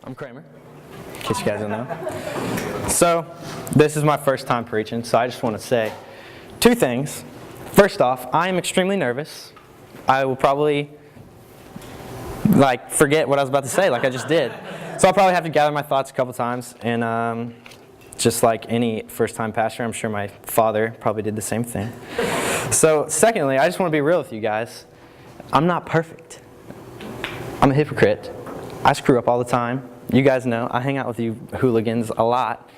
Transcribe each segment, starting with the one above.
I'm Kramer, in case you guys don't know. So, this is my first time preaching, so I just want to say two things. First off, I am extremely nervous. I will probably forget what I was about to say like I just did. So I'll probably have to gather my thoughts a couple times, and just like any first-time pastor, I'm sure my father probably did the same thing. So secondly, I just want to be real with you guys. I'm not perfect. I'm a hypocrite. I screw up all the time. You guys know, I hang out with you hooligans a lot.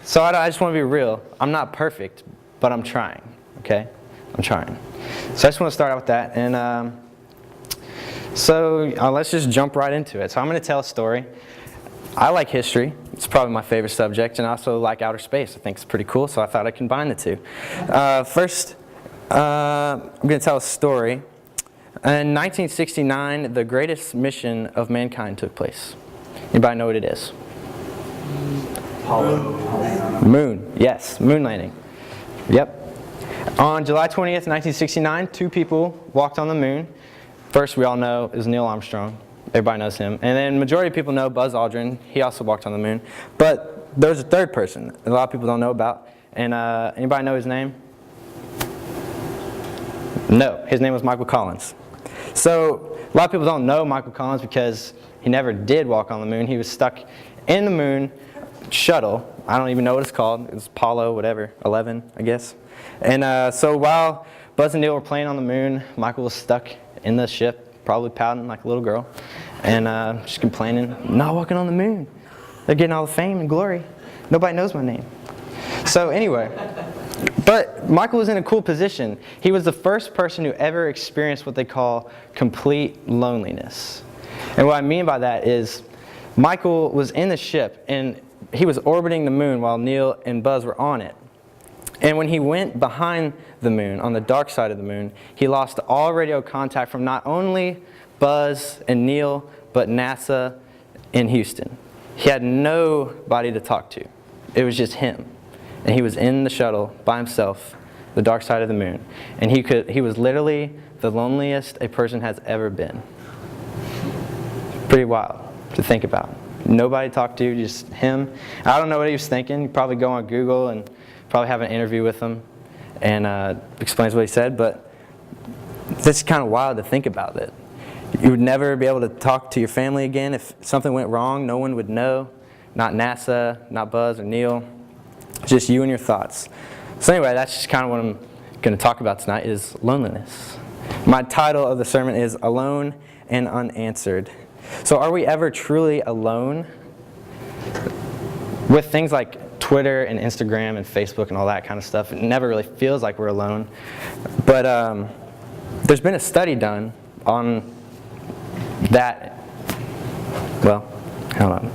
So I just want to be real. I'm not perfect, but I'm trying, okay? I'm trying. So I just want to start out with that. And let's just jump right into it. So I'm going to tell a story. I like history. It's probably my favorite subject. And I also like outer space. I think it's pretty cool, so I thought I'd combine the two. First, I'm going to tell a story. In 1969, the greatest mission of mankind took place. Anybody know what it is? Apollo. Moon. Yes, moon landing. Yep. On July 20th, 1969, two people walked on the moon. First, we all know, is Neil Armstrong. Everybody knows him. And then majority of people know Buzz Aldrin. He also walked on the moon. But there's a third person that a lot of people don't know about. And anybody know his name? No. His name was Michael Collins. So a lot of people don't know Michael Collins because he never did walk on the moon. He was stuck in the moon shuttle. I don't even know what it's called. It was Apollo, whatever, 11, I guess. And so while Buzz and Neil were playing on the moon, Michael was stuck in the ship, probably pouting like a little girl, and just complaining, not walking on the moon. They're getting all the fame and glory. Nobody knows my name. So anyway, but Michael was in a cool position. He was the first person who ever experienced what they call complete loneliness. And what I mean by that is Michael was in the ship and he was orbiting the moon while Neil and Buzz were on it. And when he went behind the moon, on the dark side of the moon, he lost all radio contact from not only Buzz and Neil, but NASA in Houston. He had nobody to talk to. It was just him. And he was in the shuttle by himself, the dark side of the moon. And he was literally the loneliest a person has ever been. Pretty wild to think about. Nobody to talk to, just him. I don't know what he was thinking. He'd probably go on Google and probably have an interview with him and explains what he said. But it's kind of wild to think about that. You would never be able to talk to your family again. If something went wrong, no one would know. Not NASA, not Buzz or Neil. Just you and your thoughts. So anyway, that's just kind of what I'm going to talk about tonight is loneliness. My title of the sermon is Alone and Unanswered. So are we ever truly alone? With things like Twitter and Instagram and Facebook and all that kind of stuff, it never really feels like we're alone. But there's been a study done on that. Well, hold on.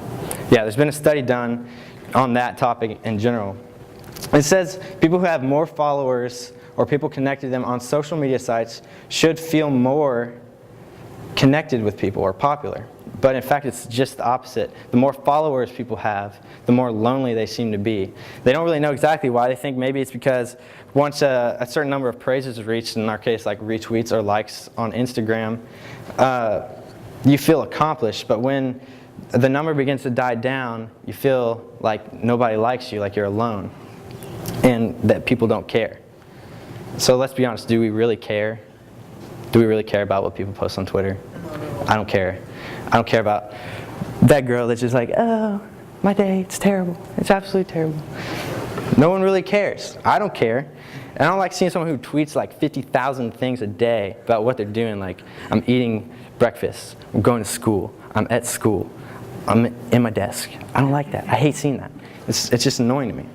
Yeah, there's been a study done on that topic in general. It says people who have more followers or people connected to them on social media sites should feel more connected with people or popular. But in fact, it's just the opposite. The more followers people have, the more lonely they seem to be. They don't really know exactly why. They think maybe it's because once a certain number of praises is reached, in our case like retweets or likes on Instagram, you feel accomplished. But when the number begins to die down, you feel like nobody likes you, like you're alone, and that people don't care. So let's be honest, do we really care? Do we really care about what people post on Twitter? I don't care. I don't care about that girl that's just like, oh, my day, it's terrible. It's absolutely terrible. No one really cares. I don't care. And I don't like seeing someone who tweets like 50,000 things a day about what they're doing. Like, I'm eating breakfast. I'm going to school. I'm at school. I'm in my desk. I don't like that. I hate seeing that. It's just annoying to me.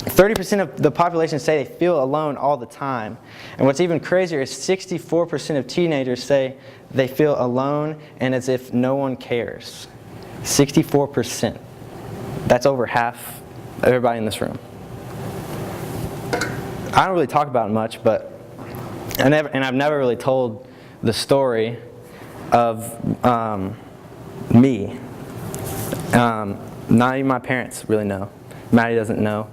30% of the population say they feel alone all the time. And what's even crazier is 64% of teenagers say they feel alone and as if no one cares. 64%. That's over half of everybody in this room. I don't really talk about it much, but I've never really told the story of me. Not even my parents really know. Maddie doesn't know.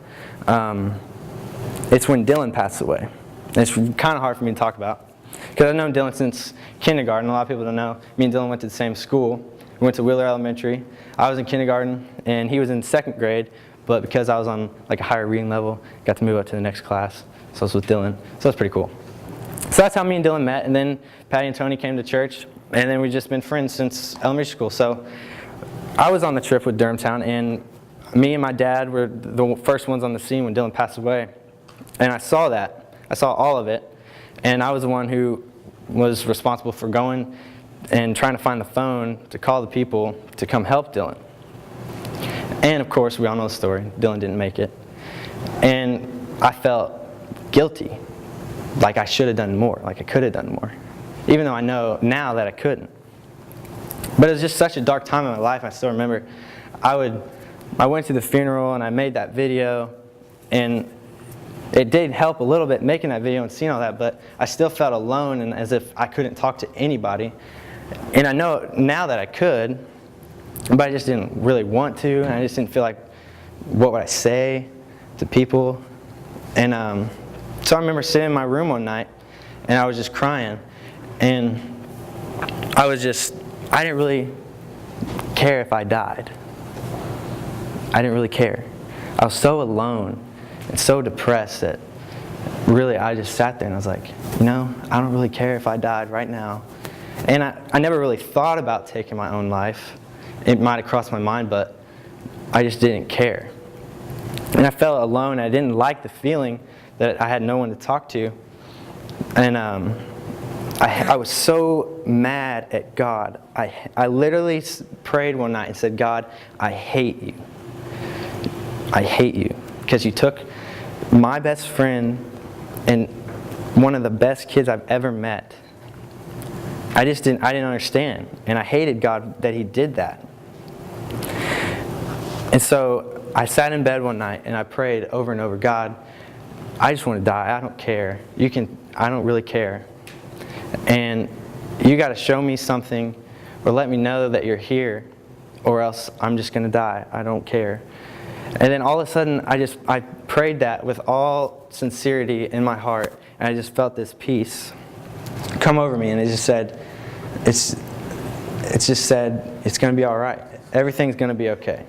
It's when Dylan passed away. And it's kind of hard for me to talk about because I've known Dylan since kindergarten. A lot of people don't know. Me and Dylan went to the same school. We went to Wheeler Elementary. I was in kindergarten, and he was in 2nd grade, but because I was on like a higher reading level, got to move up to the next class. So I was with Dylan. So that's pretty cool. So that's how me and Dylan met, and then Patty and Tony came to church, and then we've just been friends since elementary school. So I was on the trip with Durhamtown, and me and my dad were the first ones on the scene when Dylan passed away. And I saw that. I saw all of it. And I was the one who was responsible for going and trying to find the phone to call the people to come help Dylan. And of course, we all know the story. Dylan didn't make it. And I felt guilty. Like I should have done more. Like I could have done more. Even though I know now that I couldn't. But it was just such a dark time in my life. I still remember I went to the funeral and I made that video, and it did help a little bit making that video and seeing all that, but I still felt alone and as if I couldn't talk to anybody. And I know now that I could, but I just didn't really want to, and I just didn't feel like, what would I say to people? And so I remember sitting in my room one night, and I was just crying, and I didn't really care if I died. I didn't really care. I was so alone and so depressed that really I just sat there and I was like, I don't really care if I died right now. And I never really thought about taking my own life. It might have crossed my mind, but I just didn't care. And I felt alone. I didn't like the feeling that I had no one to talk to. And I was so mad at God. I literally prayed one night and said, God, I hate you. I hate you because you took my best friend and one of the best kids I've ever met. I didn't understand, and I hated God that He did that. And so I sat in bed one night and I prayed over and over, God, I just want to die. I don't care. I don't really care. And you got to show me something or let me know that you're here, or else I'm just going to die. I don't care. And then all of a sudden, I prayed that with all sincerity in my heart, and I just felt this peace come over me, and it just said, it's going to be all right. Everything's going to be okay.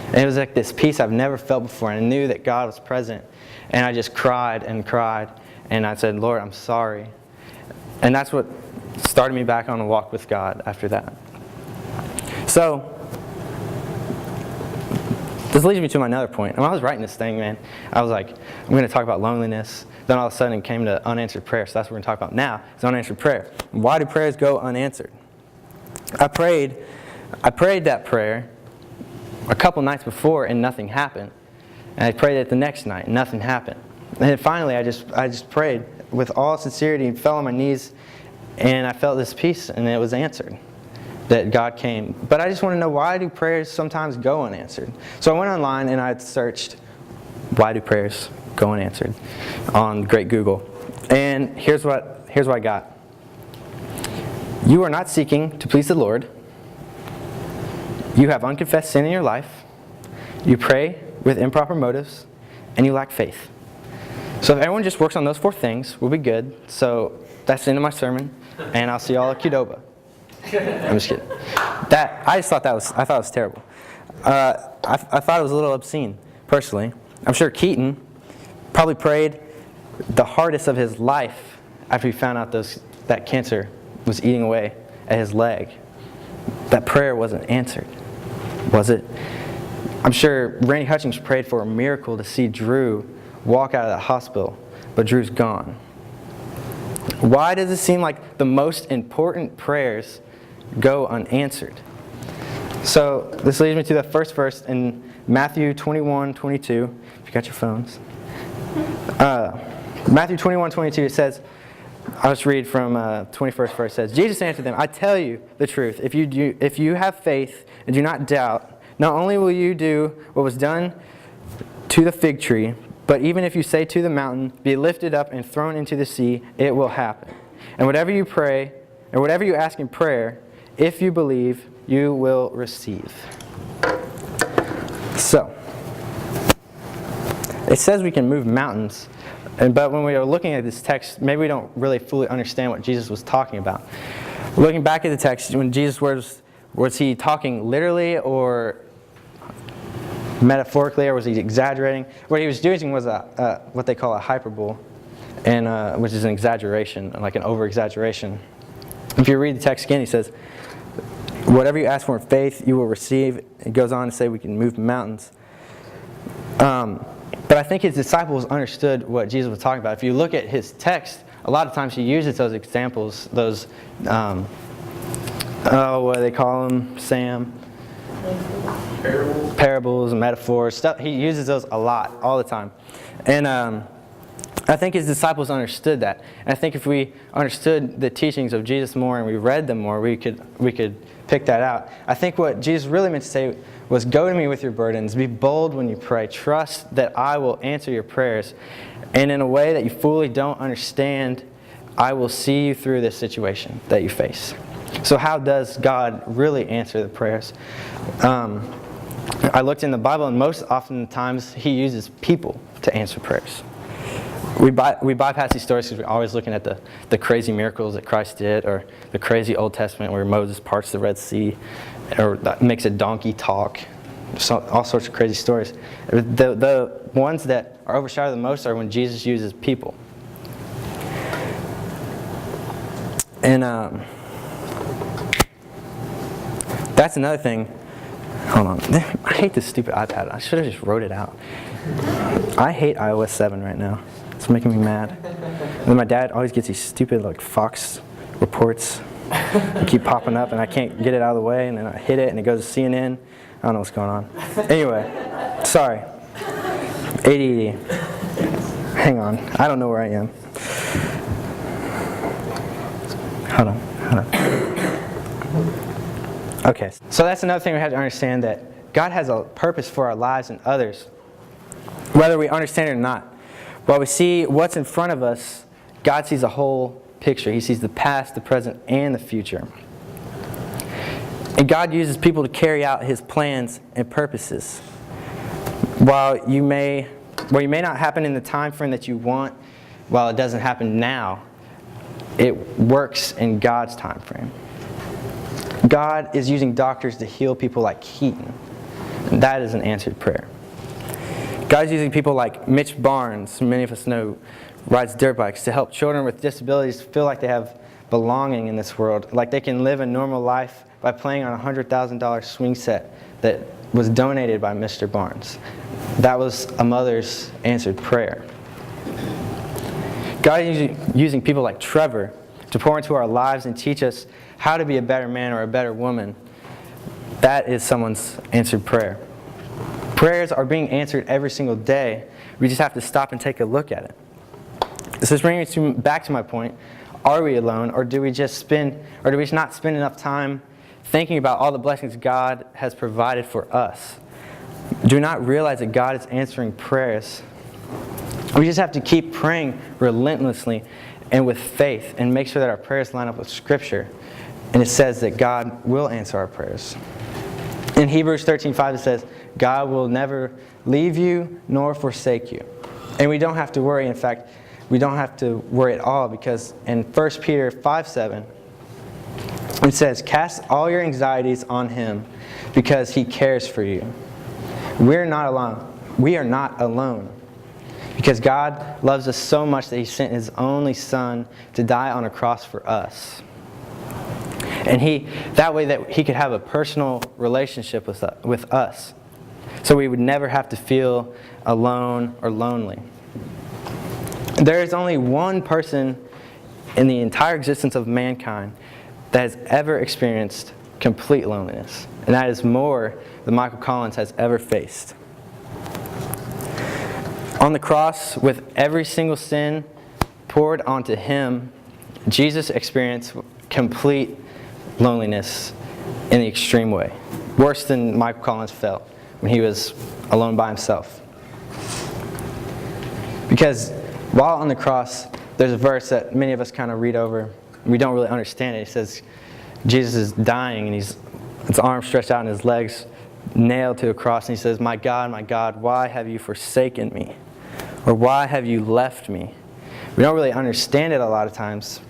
And it was like this peace I've never felt before, and I knew that God was present, and I just cried and cried, and I said, Lord, I'm sorry. And that's what started me back on a walk with God after that. So this leads me to my another point. When I was writing this thing, man, I was like, I'm going to talk about loneliness. Then all of a sudden it came to unanswered prayer. So that's what we're going to talk about now, is unanswered prayer. Why do prayers go unanswered? I prayed that prayer a couple nights before and nothing happened. And I prayed it the next night and nothing happened. And then finally I just prayed with all sincerity and fell on my knees, and I felt this peace, and it was answered. That God came. But I just want to know, why do prayers sometimes go unanswered? So I went online and I searched, why do prayers go unanswered on Great Google. And here's what I got. You are not seeking to please the Lord. You have unconfessed sin in your life. You pray with improper motives, and you lack faith. So if everyone just works on those 4 things, we'll be good. So that's the end of my sermon, and I'll see y'all at Qdoba. I'm just kidding. I thought it was terrible. I thought it was a little obscene, personally. I'm sure Keaton probably prayed the hardest of his life after he found out that cancer was eating away at his leg. That prayer wasn't answered, was it? I'm sure Randy Hutchings prayed for a miracle to see Drew walk out of the hospital, but Drew's gone. Why does it seem like the most important prayers go unanswered? So this leads me to the first verse in Matthew 21:22. If you got your phones. Matthew 21:22, it says, I'll just read from 21st verse. It says, Jesus answered them, I tell you the truth. If you have faith and do not doubt, not only will you do what was done to the fig tree, but even if you say to the mountain, be lifted up and thrown into the sea, it will happen. And whatever you pray, or whatever you ask in prayer, if you believe, you will receive. So, it says we can move mountains, but when we are looking at this text, maybe we don't really fully understand what Jesus was talking about. Looking back at the text, when Jesus' words Was he talking literally or metaphorically, or was he exaggerating? What he was using was what they call a hyperbole, and which is an exaggeration, like an over-exaggeration. If you read the text again, he says, whatever you ask for in faith, you will receive. It goes on to say we can move mountains. But I think his disciples understood what Jesus was talking about. If you look at his text, a lot of times he uses those examples, those, what do they call them, Sam? Parables and metaphors. Stuff. He uses those a lot, all the time. And I think his disciples understood that. And I think if we understood the teachings of Jesus more and we read them more, we could pick that out. I think what Jesus really meant to say was, go to me with your burdens. Be bold when you pray. Trust that I will answer your prayers. And in a way that you fully don't understand, I will see you through this situation that you face. So how does God really answer the prayers? I looked in the Bible, and most often times he uses people to answer prayers. We bypass these stories because we're always looking at the crazy miracles that Christ did, or the crazy Old Testament where Moses parts the Red Sea, or makes a donkey talk. All sorts of crazy stories. The ones that are overshadowed the most are when Jesus uses people. And that's another thing. Hold on. I hate this stupid iPad. I should have just wrote it out. I hate iOS 7 right now. It's making me mad. And then my dad always gets these stupid Fox reports that keep popping up, and I can't get it out of the way, and then I hit it and it goes to CNN. I don't know what's going on. Anyway, sorry. ADD. Hang on. I don't know where I am. Hold on. Okay, so that's another thing we have to understand, that God has a purpose for our lives and others, whether we understand it or not. While we see what's in front of us, God sees a whole picture. He sees the past, the present, and the future. And God uses people to carry out His plans and purposes. While you may not happen in the time frame that you want, while it doesn't happen now, it works in God's time frame. God is using doctors to heal people like Keaton. And that is an answered prayer. God's using people like Mitch Barnes, many of us know, rides dirt bikes, to help children with disabilities feel like they have belonging in this world, like they can live a normal life by playing on a $100,000 swing set that was donated by Mr. Barnes. That was a mother's answered prayer. God is using people like Trevor to pour into our lives and teach us how to be a better man or a better woman. That is someone's answered prayer. Prayers are being answered every single day. We just have to stop and take a look at it. This is bringing me back to my point. Are we alone, or do we not spend enough time thinking about all the blessings God has provided for us? Do we not realize that God is answering prayers? We just have to keep praying relentlessly and with faith, and make sure that our prayers line up with Scripture. And it says that God will answer our prayers. In Hebrews 13:5 it says, God will never leave you nor forsake you. And we don't have to worry. In fact, we don't have to worry at all, because in 1 Peter 5:7 it says, cast all your anxieties on Him because He cares for you. We're not alone. We are not alone. Because God loves us so much that He sent His only Son to die on a cross for us. And that way that He could have a personal relationship with us. So we would never have to feel alone or lonely. There is only one person in the entire existence of mankind that has ever experienced complete loneliness. And that is more than Michael Collins has ever faced. On the cross, with every single sin poured onto Him, Jesus experienced complete loneliness in the extreme way. Worse than Michael Collins felt when he was alone by himself. Because while on the cross, there's a verse that many of us kind of read over. We don't really understand it. It says Jesus is dying, and his arms stretched out and his legs nailed to a cross. And He says, my God, why have you forsaken me? Or why have you left me? We don't really understand it a lot of times.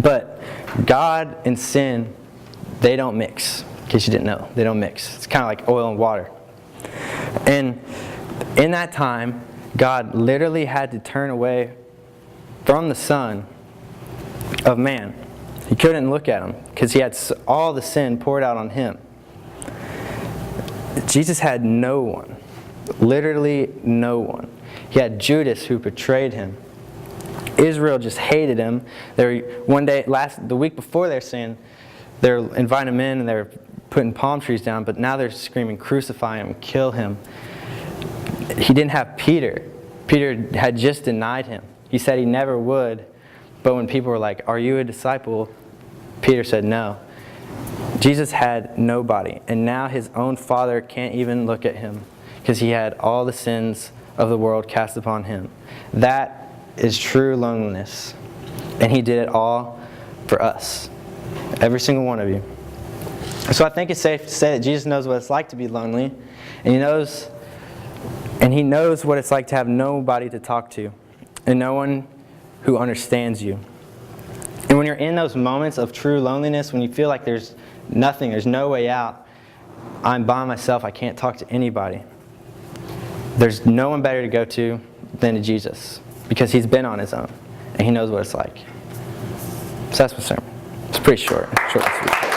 But God and sin, They don't mix. In case you didn't know, they don't mix. It's kind of like oil and water. And in that time, God literally had to turn away from the Son of Man. He couldn't look at him because he had all the sin poured out on him. Jesus had no one. Literally no one. He had Judas who betrayed him. Israel just hated him. The week before their sin, they're inviting him in and they're putting palm trees down, but now they're screaming, crucify him, kill him. He didn't have Peter. Peter had just denied him. He said he never would, but when people were like, are you a disciple? Peter said no. Jesus had nobody, and now his own Father can't even look at him because he had all the sins of the world cast upon him. That is true loneliness, and he did it all for us, every single one of you. So I think it's safe to say that Jesus knows what it's like to be lonely, and he knows what it's like to have nobody to talk to, and no one who understands you. And when you're in those moments of true loneliness, when you feel like there's nothing, there's no way out, I'm by myself, I can't talk to anybody, there's no one better to go to than to Jesus, because he's been on his own, and he knows what it's like. So that's my sermon. It's pretty short and sweet.